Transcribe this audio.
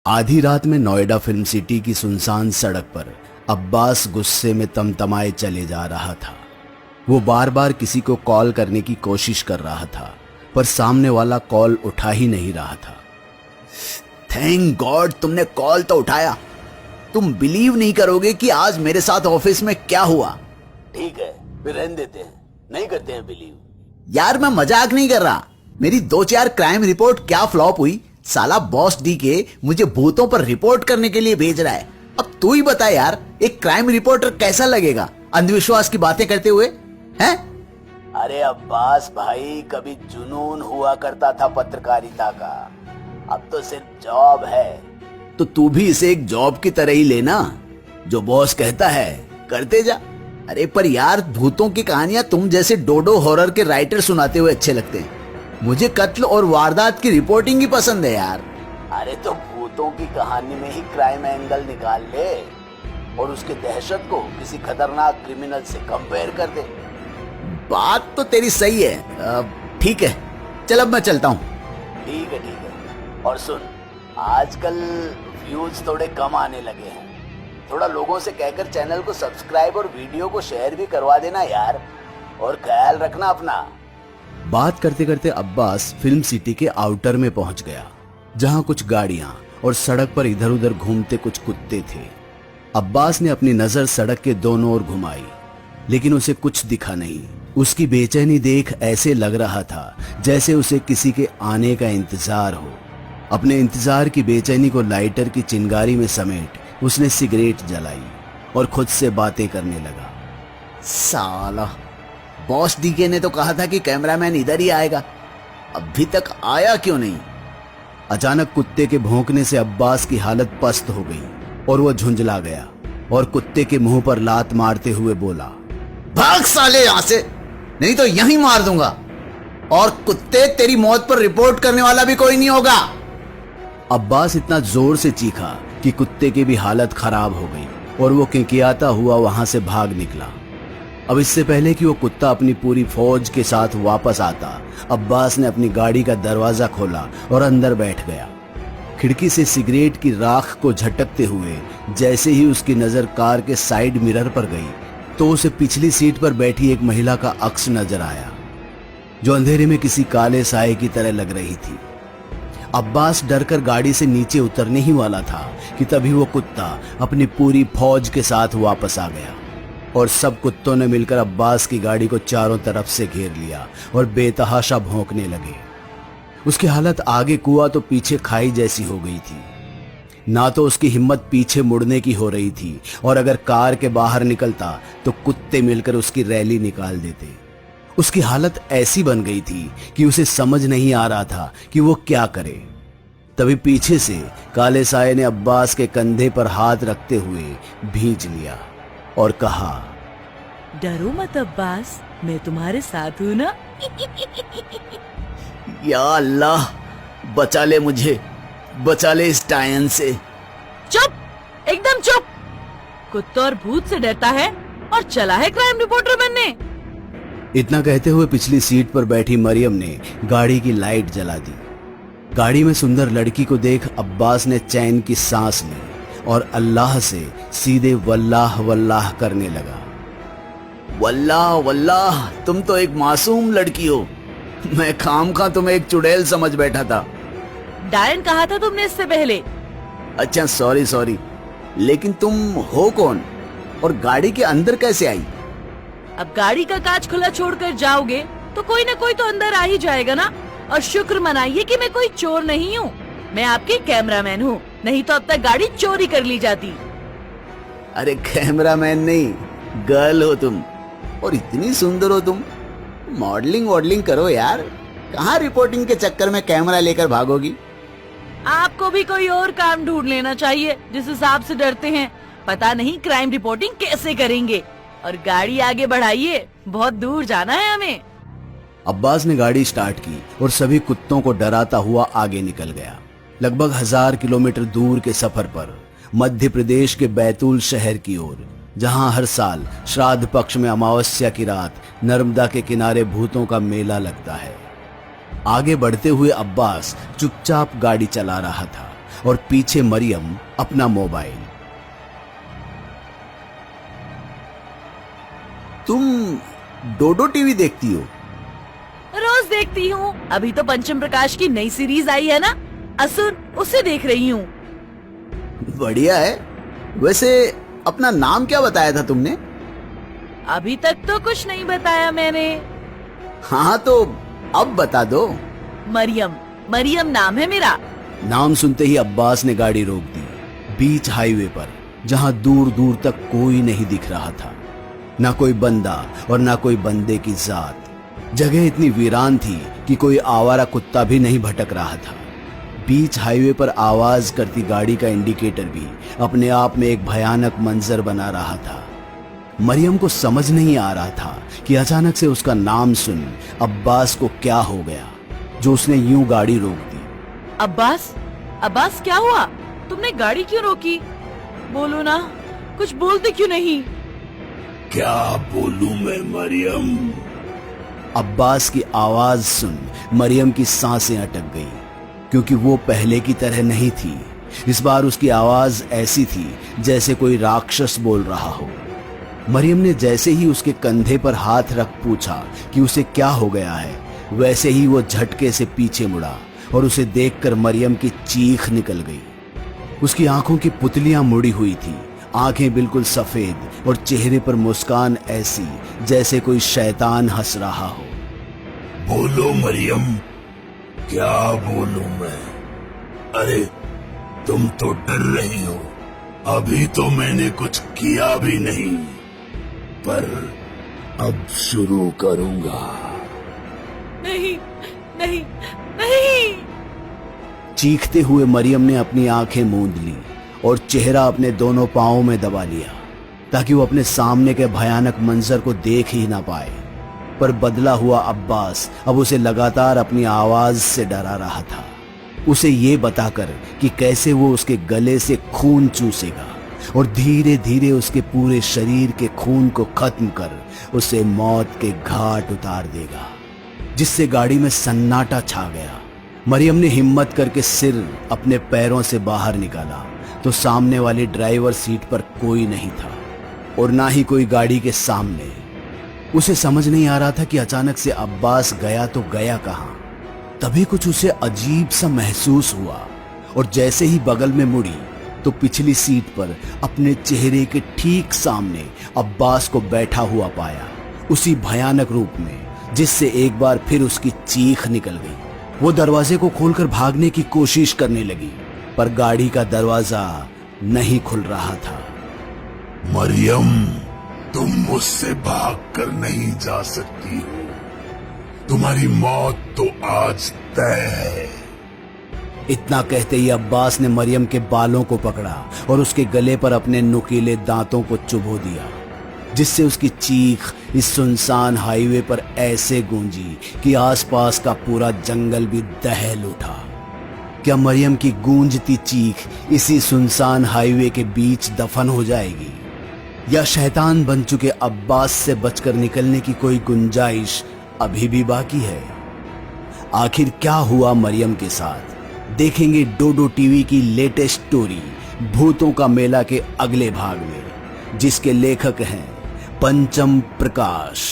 आधी रात में नोएडा फिल्म सिटी की सुनसान सड़क पर अब्बास गुस्से में तमतमाए चले जा रहा था। वो बार बार किसी को कॉल करने की कोशिश कर रहा था, पर सामने वाला कॉल उठा ही नहीं रहा था। थैंक गॉड तुमने कॉल तो उठाया। तुम बिलीव नहीं करोगे कि आज मेरे साथ ऑफिस में क्या हुआ। ठीक है, फिर रहने देते हैं, नहीं करते हैं बिलीव। यार मैं मजाक नहीं कर रहा। मेरी 2-4 क्राइम रिपोर्ट क्या फ्लॉप हुई। साला बॉस डी के मुझे भूतों पर रिपोर्ट करने के लिए भेज रहा है। अब तू ही बता यार, एक क्राइम रिपोर्टर कैसा लगेगा अंधविश्वास की बातें करते हुए, हैं? अरे अब्बास भाई, कभी जुनून हुआ करता था पत्रकारिता का, अब तो सिर्फ जॉब है। तो तू भी इसे एक जॉब की तरह ही लेना। जो बॉस कहता है करते जा। अरे पर यार, भूतों की कहानियां तुम जैसे डोडो हॉरर के राइटर सुनाते हुए अच्छे लगते हैं। मुझे कत्ल और वारदात की रिपोर्टिंग ही पसंद है यार। अरे तो भूतों की कहानी में ही क्राइम एंगल निकाल ले और उसके दहशत को किसी खतरनाक क्रिमिनल से कंपेयर कर दे। बात तो तेरी सही है। ठीक है, चल अब मैं चलता हूँ। ठीक है ठीक है। और सुन, आजकल व्यूज थोड़े कम आने लगे हैं, थोड़ा लोगों से कहकर चैनल को सब्सक्राइब और वीडियो को शेयर भी करवा देना यार, और ख्याल रखना अपना। बात करते करते अब्बास फिल्म सिटी के आउटर में पहुंच गया, जहां कुछ गाड़ियां और सड़क पर इधर उधर घूमते कुछ कुत्ते थे। अब्बास ने अपनी नजर सड़क के दोनों ओर घुमाई, लेकिन उसे कुछ दिखा नहीं। उसकी बेचैनी देख ऐसे लग रहा था जैसे उसे किसी के आने का इंतजार हो। अपने इंतजार की बेचैनी को लाइटर की चिंगारी में समेट उसने सिगरेट जलाई और खुद से बातें करने लगा। साला, बॉस डीके ने तो कहा था कि कैमरामैन इधर ही आएगा, अभी तक आया क्यों नहीं? अचानक कुत्ते के भौंकने से अब्बास की हालत पस्त हो गई और वह झुंझला गया और कुत्ते के मुंह पर लात मारते हुए बोला, भाग साले यहां से, नहीं तो यहीं मार दूंगा। और कुत्ते, तेरी मौत पर रिपोर्ट करने वाला भी कोई नहीं होगा। अब्बास इतना जोर से चीखा कि कुत्ते की भी हालत खराब हो गई और वो किंकियाता हुआ वहां से भाग निकला। अब इससे पहले कि वो कुत्ता अपनी पूरी फौज के साथ वापस आता, अब्बास ने अपनी गाड़ी का दरवाजा खोला और अंदर बैठ गया। खिड़की से सिगरेट की राख को झटकते हुए जैसे ही उसकी नजर कार के साइड मिरर पर गई, तो उसे पिछली सीट पर बैठी एक महिला का अक्स नजर आया, जो अंधेरे में किसी काले साए की तरह लग रही थी। अब्बास डरकर गाड़ी से नीचे उतरने ही वाला था कि तभी वो कुत्ता अपनी पूरी फौज के साथ वापस आ गया और सब कुत्तों ने मिलकर अब्बास की गाड़ी को चारों तरफ से घेर लिया और बेतहाशा भौंकने लगे। उसकी हालत आगे कुआं तो पीछे खाई जैसी हो गई थी। ना तो उसकी हिम्मत पीछे मुड़ने की हो रही थी, और अगर कार के बाहर निकलता तो कुत्ते मिलकर उसकी रैली निकाल देते। उसकी हालत ऐसी बन गई थी कि उसे समझ नहीं आ रहा था कि वो क्या करे। तभी पीछे से काले साए ने अब्बास के कंधे पर हाथ रखते हुए भींच लिया और कहा, डरो मत अब्बास, मैं तुम्हारे साथ हूँ ना। या अल्लाह, बचा ले मुझे, बचा ले इस टायन से। चुप, एकदम चुप। कुत्ता और भूत से डरता है और चला है क्राइम रिपोर्टर बनने। इतना कहते हुए पिछली सीट पर बैठी मरियम ने गाड़ी की लाइट जला दी। गाड़ी में सुंदर लड़की को देख अब्बास ने चैन की सांस ली और अल्लाह से सीधे वल्लाह वल्लाह करने लगा। वल्लाह वल्लाह, तुम तो एक मासूम लड़की हो। मैं खामखा तुम्हें एक चुड़ैल समझ बैठा था। डायन कहा था तुमने इससे पहले। अच्छा सॉरी, लेकिन तुम हो कौन और गाड़ी के अंदर कैसे आई? अब गाड़ी का कांच खुला छोड़कर जाओगे तो कोई ना कोई तो अंदर आ ही जाएगा ना। और शुक्र मनाइए कि मैं कोई चोर नहीं हूँ, मैं आपके कैमरामैन हूँ, नहीं तो अब तक गाड़ी चोरी कर ली जाती। अरे कैमरामैन नहीं, गर्ल हो तुम, और इतनी सुंदर हो तुम। मॉडलिंग करो यार, कहाँ रिपोर्टिंग के चक्कर में कैमरा लेकर भागोगी? आपको भी कोई और काम ढूंढ लेना चाहिए। जिस हिसाब से डरते हैं, पता नहीं क्राइम रिपोर्टिंग कैसे करेंगे। और गाड़ी आगे बढ़ाइए, बहुत दूर जाना है हमें। अब्बास ने गाड़ी स्टार्ट की और सभी कुत्तों को डराता हुआ आगे निकल गया। लगभग 1000 किलोमीटर दूर के सफर पर मध्य प्रदेश के बैतूल शहर की ओर, जहां हर साल श्राद्ध पक्ष में अमावस्या की रात नर्मदा के किनारे भूतों का मेला लगता है। आगे बढ़ते हुए अब्बास चुपचाप गाड़ी चला रहा था और पीछे मरियम अपना मोबाइल। तुम डोडो टीवी देखती हो? रोज देखती हूँ। अभी तो पंचम प्रकाश की नई सीरीज आई है ना, असुर, उसे देख रही हूँ। बढ़िया है। वैसे अपना नाम क्या बताया था तुमने? अभी तक तो कुछ नहीं बताया मैंने। हाँ तो अब बता दो। मरियम, मरियम नाम है मेरा। नाम सुनते ही अब्बास ने गाड़ी रोक दी बीच हाईवे पर, जहां दूर दूर तक कोई नहीं दिख रहा था, ना कोई बंदा और ना कोई बंदे की जात। जगह इतनी वीरान थी कि कोई आवारा कुत्ता भी नहीं भटक रहा था। बीच हाईवे पर आवाज करती गाड़ी का इंडिकेटर भी अपने आप में एक भयानक मंजर बना रहा था। मरियम को समझ नहीं आ रहा था कि अचानक से उसका नाम सुन अब्बास को क्या हो गया, जो उसने यूं गाड़ी रोक दी। अब्बास, अब्बास क्या हुआ? तुमने गाड़ी क्यों रोकी? बोलो ना, कुछ बोलते क्यों नहीं? क्या बोलूं मैं मरियम? अब्बास की आवाज सुन मरियम की सांसें अटक गई, क्योंकि वो पहले की तरह नहीं थी। इस बार उसकी आवाज ऐसी थी जैसे कोई राक्षस बोल रहा हो। मरियम ने जैसे ही उसके कंधे पर हाथ रख पूछा कि उसे क्या हो गया है, वैसे ही वो झटके से पीछे मुड़ा और उसे देखकर मरियम की चीख निकल गई। उसकी आंखों की पुतलियां मुड़ी हुई थी, आंखें बिल्कुल सफेद और चेहरे पर मुस्कान ऐसी जैसे कोई शैतान हंस रहा हो। बोलो मरियम, क्या बोलूं मैं? अरे तुम तो डर रही हो। अभी तो मैंने कुछ किया भी नहीं, पर अब शुरू करूंगा। नहीं, नहीं, नहीं। चीखते हुए मरियम ने अपनी आंखें मूंद ली और चेहरा अपने दोनों पांवों में दबा लिया, ताकि वो अपने सामने के भयानक मंजर को देख ही ना पाए। पर बदला हुआ अब्बास अब उसे लगातार अपनी आवाज से डरा रहा था, उसे ये बताकर कि कैसे वो उसके गले से खून चूसेगा और धीरे धीरे उसके पूरे शरीर के खून को खत्म कर उसे मौत के घाट उतार देगा, जिससे गाड़ी में सन्नाटा छा गया। मरियम ने हिम्मत करके सिर अपने पैरों से बाहर निकाला तो सामने वाली ड्राइवर सीट पर कोई नहीं था और ना ही कोई गाड़ी के सामने। उसे समझ नहीं आ रहा था कि अचानक से अब्बास गया तो गया कहां। तभी कुछ उसे अजीब सा महसूस हुआ और जैसे ही बगल में मुड़ी तो पिछली सीट पर अपने चेहरे के ठीक सामने अब्बास को बैठा हुआ पाया, उसी भयानक रूप में जिससे एक बार फिर उसकी चीख निकल गई। वो दरवाजे को खोलकर भागने की कोशिश करने लगी, पर गाड़ी का दरवाजा नहीं खुल रहा था। मरियम, तुम मुझसे भागकर नहीं जा सकती हो। तुम्हारी मौत तो आज तय है। इतना कहते ही अब्बास ने मरियम के बालों को पकड़ा और उसके गले पर अपने नुकीले दांतों को चुभो दिया, जिससे उसकी चीख इस सुनसान हाईवे पर ऐसे गूंजी कि आसपास का पूरा जंगल भी दहल उठा। क्या मरियम की गूंजती चीख इसी सुनसान हाईवे के बीच दफन हो जाएगी, या शैतान बन चुके अब्बास से बचकर निकलने की कोई गुंजाइश अभी भी बाकी है? आखिर क्या हुआ मरियम के साथ, देखेंगे डोडो टीवी की लेटेस्ट स्टोरी भूतों का मेला के अगले भाग में, जिसके लेखक हैं पंचम प्रकाश।